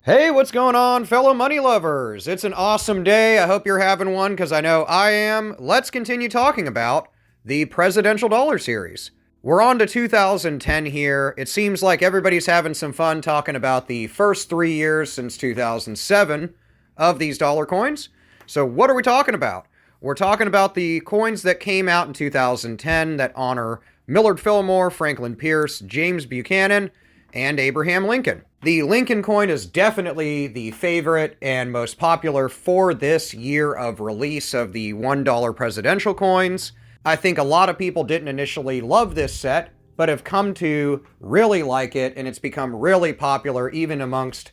Hey, what's going on, fellow money lovers? It's an awesome day. I hope you're having one because I know I am. Let's continue talking about the presidential dollar series. We're on to 2010 here. It seems like everybody's having some fun talking about the first 3 years since 2007 of these dollar coins. So, what are we talking about? We're talking about the coins that came out in 2010 that honor Millard Fillmore, Franklin Pierce, James Buchanan, and Abraham Lincoln. The Lincoln coin is definitely the favorite and most popular for this year of release of the $1 presidential coins. I think a lot of people didn't initially love this set, but have come to really like it, and it's become really popular even amongst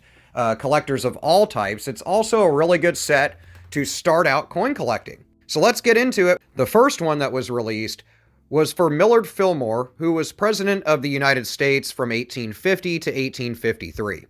collectors of all types. It's also a really good set to start out coin collecting. So let's get into it. The first one that was released was for Millard Fillmore, who was President of the United States from 1850 to 1853.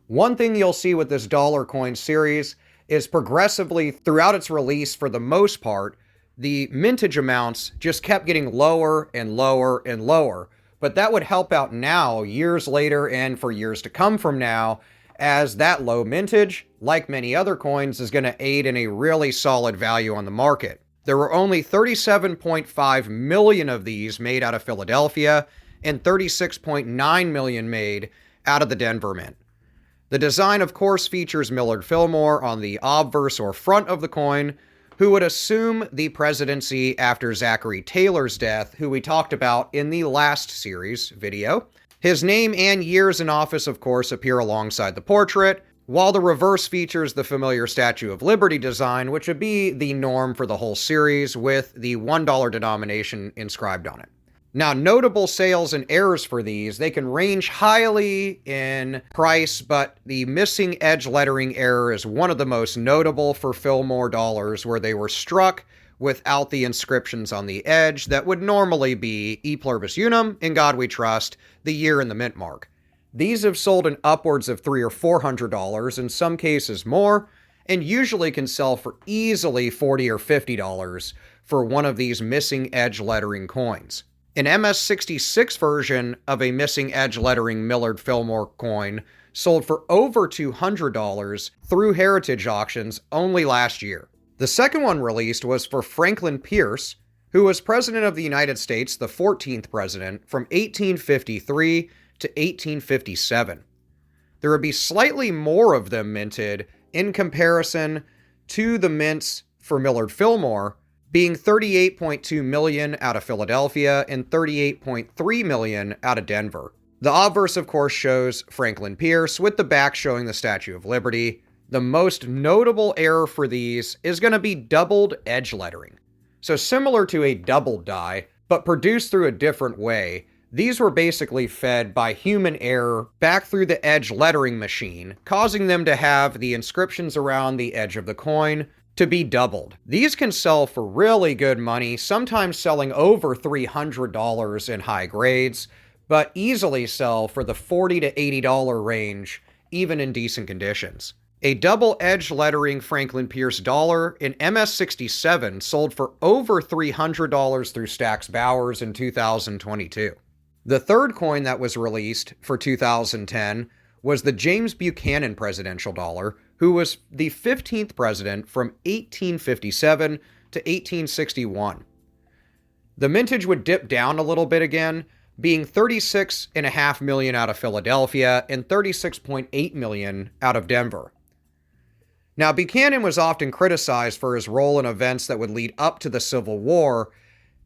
One thing you'll see with this dollar coin series is progressively throughout its release, for the most part, the mintage amounts just kept getting lower and lower and lower. But that would help out now, years later, and for years to come from now, as that low mintage, like many other coins, is going to aid in a really solid value on the market. There were only 37.5 million of these made out of Philadelphia and 36.9 million made out of the Denver Mint. The design, of course, features Millard Fillmore on the obverse or front of the coin, who would assume the presidency after Zachary Taylor's death, who we talked about in the last series video. His name and years in office, of course, appear alongside the portrait, while the reverse features the familiar Statue of Liberty design, which would be the norm for the whole series, with the $1 denomination inscribed on it. Now, notable sales and errors for these, they can range highly in price, but the missing edge lettering error is one of the most notable for Fillmore dollars, where they were struck without the inscriptions on the edge that would normally be E Pluribus Unum, In God We Trust, the year and the mint mark. These have sold in upwards of $300 or $400, in some cases more, and usually can sell for easily $40 or $50 for one of these missing edge lettering coins. An MS-66 version of a missing edge lettering Millard Fillmore coin sold for over $200 through heritage auctions only last year. The second one released was for Franklin Pierce, who was President of the United States, the 14th president, from 1853 to 1857. There would be slightly more of them minted in comparison to the mints for Millard Fillmore, being 38.2 million out of Philadelphia and 38.3 million out of Denver. The obverse, of course, shows Franklin Pierce, with the back showing the Statue of Liberty. The most notable error for these is going to be doubled edge lettering. So similar to a double die, but produced through a different way. These were basically fed by human error back through the edge lettering machine, causing them to have the inscriptions around the edge of the coin to be doubled. These can sell for really good money, sometimes selling over $300 in high grades, but easily sell for the $40 to $80 range, even in decent conditions. A double edge lettering Franklin Pierce dollar in MS-67 sold for over $300 through Stack's Bowers in 2022. The third coin that was released for 2010 was the James Buchanan presidential dollar, who was the 15th president from 1857 to 1861. The mintage would dip down a little bit again, being 36.5 million out of Philadelphia and 36.8 million out of Denver. Now, Buchanan was often criticized for his role in events that would lead up to the Civil War,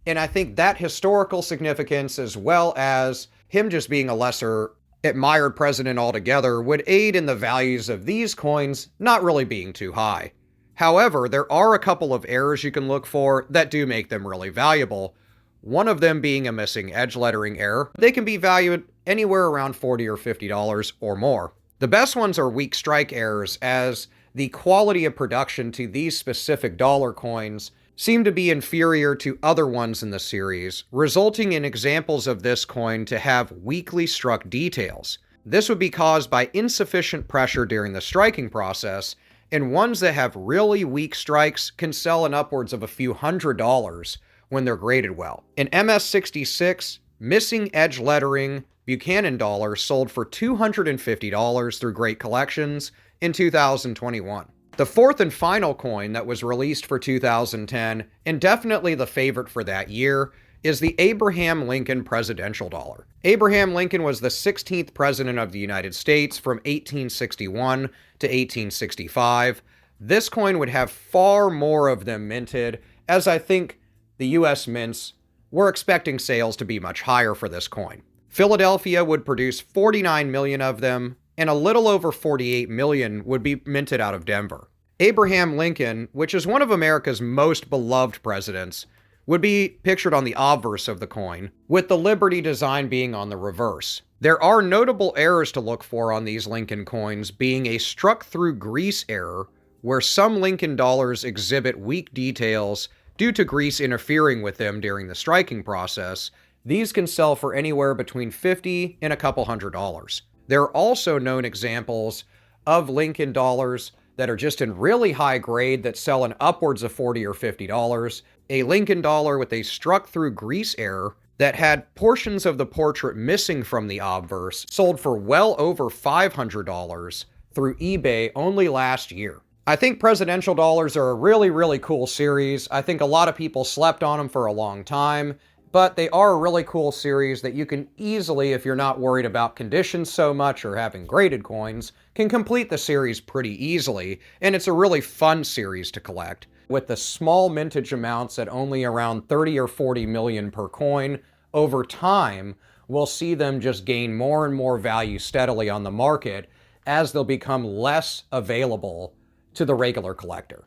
and I think that historical significance, as well as him just being a lesser admired president altogether, would aid in the values of these coins not really being too high. However, there are a couple of errors you can look for that do make them really valuable. One of them being a missing edge lettering error. They can be valued anywhere around $40 or $50 or more. The best ones are weak strike errors, as the quality of production to these specific dollar coins seem to be inferior to other ones in the series, resulting in examples of this coin to have weakly struck details. This would be caused by insufficient pressure during the striking process, and ones that have really weak strikes can sell in upwards of a few $100s when they're graded well. In MS-66, missing edge lettering Buchanan dollar sold for $250 through great collections in 2021. The fourth and final coin that was released for 2010, and definitely the favorite for that year, is the Abraham Lincoln presidential dollar. Abraham Lincoln was the 16th president of the United States from 1861 to 1865. This coin would have far more of them minted, as I think the US mints were expecting sales to be much higher for this coin. Philadelphia would produce 49 million of them, and a little over 48 million would be minted out of Denver. Abraham Lincoln, which is one of America's most beloved presidents, would be pictured on the obverse of the coin, with the Liberty design being on the reverse. There are notable errors to look for on these Lincoln coins, being a struck-through grease error, where some Lincoln dollars exhibit weak details due to grease interfering with them during the striking process. These can sell for anywhere between $50 and a couple $100. There are also known examples of Lincoln dollars that are just in really high grade that sell in upwards of $40 or $50. A Lincoln dollar with a struck-through grease error that had portions of the portrait missing from the obverse sold for well over $500 through eBay only last year. I think presidential dollars are a really cool series. I think a lot of people slept on them for a long time, but they are a really cool series that you can easily, if you're not worried about conditions so much or having graded coins, can complete the series pretty easily, and it's a really fun series to collect. With the small mintage amounts at only around 30 or 40 million per coin, over time, we'll see them just gain more and more value steadily on the market as they'll become less available to the regular collector.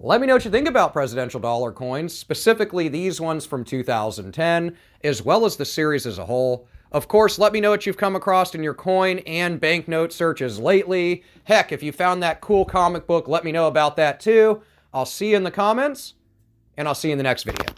Let me know what you think about presidential dollar coins, specifically these ones from 2010, as well as the series as a whole. Of course, let me know what you've come across in your coin and banknote searches lately. Heck, if you found that cool comic book, let me know about that too. I'll see you in the comments, and I'll see you in the next video.